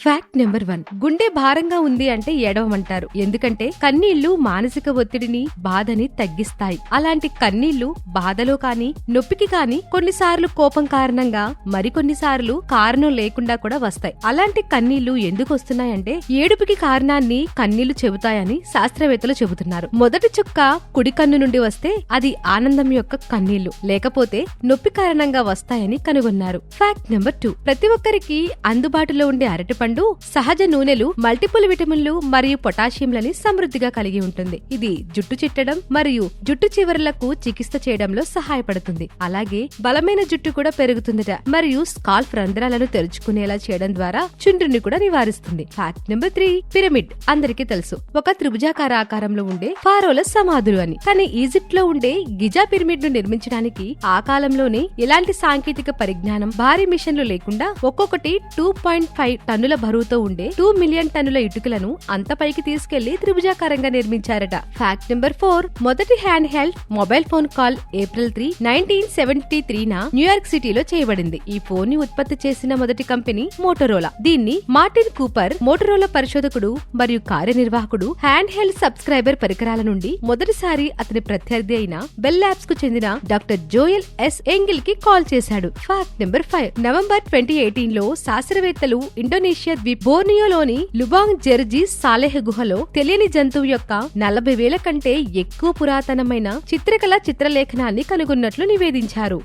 Fact number 1. గుండె భారంగా ఉంది అంటే ఏడవమంటారు. ఎందుకంటే కన్నీళ్లు మానసిక ఒత్తిడిని, బాధని తగ్గిస్తాయి. అలాంటి కన్నీళ్లు బాధలో కాని, నొప్పికి కాని, కొన్నిసార్లు కోపం కారణంగా, మరికొన్నిసార్లు కారణం లేకుండా కూడా వస్తాయి. అలాంటి కన్నీళ్లు ఎందుకు వస్తున్నాయంటే ఏడుపుకి కారణాన్ని కన్నీళ్లు చెబుతాయని శాస్త్రవేత్తలు చెబుతున్నారు. మొదటి చుక్క కుడి కన్ను నుండి వస్తే అది ఆనందం యొక్క కన్నీళ్లు, లేకపోతే నొప్పి కారణంగా వస్తాయని కనుగొన్నారు. Fact number 2. ప్రతి ఒక్కరికి అందుబాటులో ఉండే అరటిపండు సహజ నూనెలు, మల్టిపుల్ విటమిన్లు మరియు పొటాషియంలని సమృద్ధిగా కలిగి ఉంటుంది. ఇది జుట్టు చిట్టడం మరియు జుట్టు చివరలకు చికిత్స చేయడంలో సహాయపడుతుంది. అలాగే బలమైన జుట్టు కూడా పెరుగుతుందట మరియు స్కాల్ఫ్ రంధ్రాలను తెరుచుకునేలా చేయడం ద్వారా చుండ్రుని కూడా నివారిస్తుంది. Fact number 3. పిరమిడ్ అందరికీ తెలుసు, ఒక త్రిభుజాకార ఆకారంలో ఉండే ఫారోల సమాధులు అని. కానీ ఈజిప్ట్ లో ఉండే గిజా పిరమిడ్ ను నిర్మించడానికి ఆ కాలంలోనే ఎలాంటి సాంకేతిక పరిజ్ఞానం, భారీ మిషన్లు లేకుండా ఒక్కొక్కటి 2.5 టన్నుల బరువుతో ఉండే 2 మిలియన్ టన్నుల ఇటుకలను అంత పైకి తీసుకెళ్లి త్రిభుజాకారంగా నిర్మించారట. Fact number 4. మొదటి hand held mobile phone call April 3, 1973 New York సిటీలో చేయబడింది. ఈ ఫోన్ ని ఉత్పత్తి చేసిన మొదటి కంపెనీ మోటరోలా. దీన్ని మార్టిన్ కూపర్, మోటరోలా పరిశోధకుడు మరియు కార్యనిర్వాహకుడు, హ్యాండ్ హెల్డ్ సబ్స్క్రైబర్ పరికరాల నుండి మొదటిసారి అతని ప్రత్యర్థి అయిన బెల్ ల్యాబ్స్ కు చెందిన డాక్టర్ జోయల్ ఎస్ ఎంగిల్ కి కాల్ చేశాడు. Fact number 5. నవంబర్ 2018 లో శాస్త్రవేత్తలు ఇండోనేషియా ద్వీప్ బోర్నియోలోని లుబాంగ్ జెర్జీ సాలెహ్ గుహలో తెలియని జంతువు యొక్క 40,000 కంటే ఎక్కువ పురాతనమైన చిత్రకళ చిత్రలేఖనాన్ని కనుగొన్నట్లు నివేదించారు.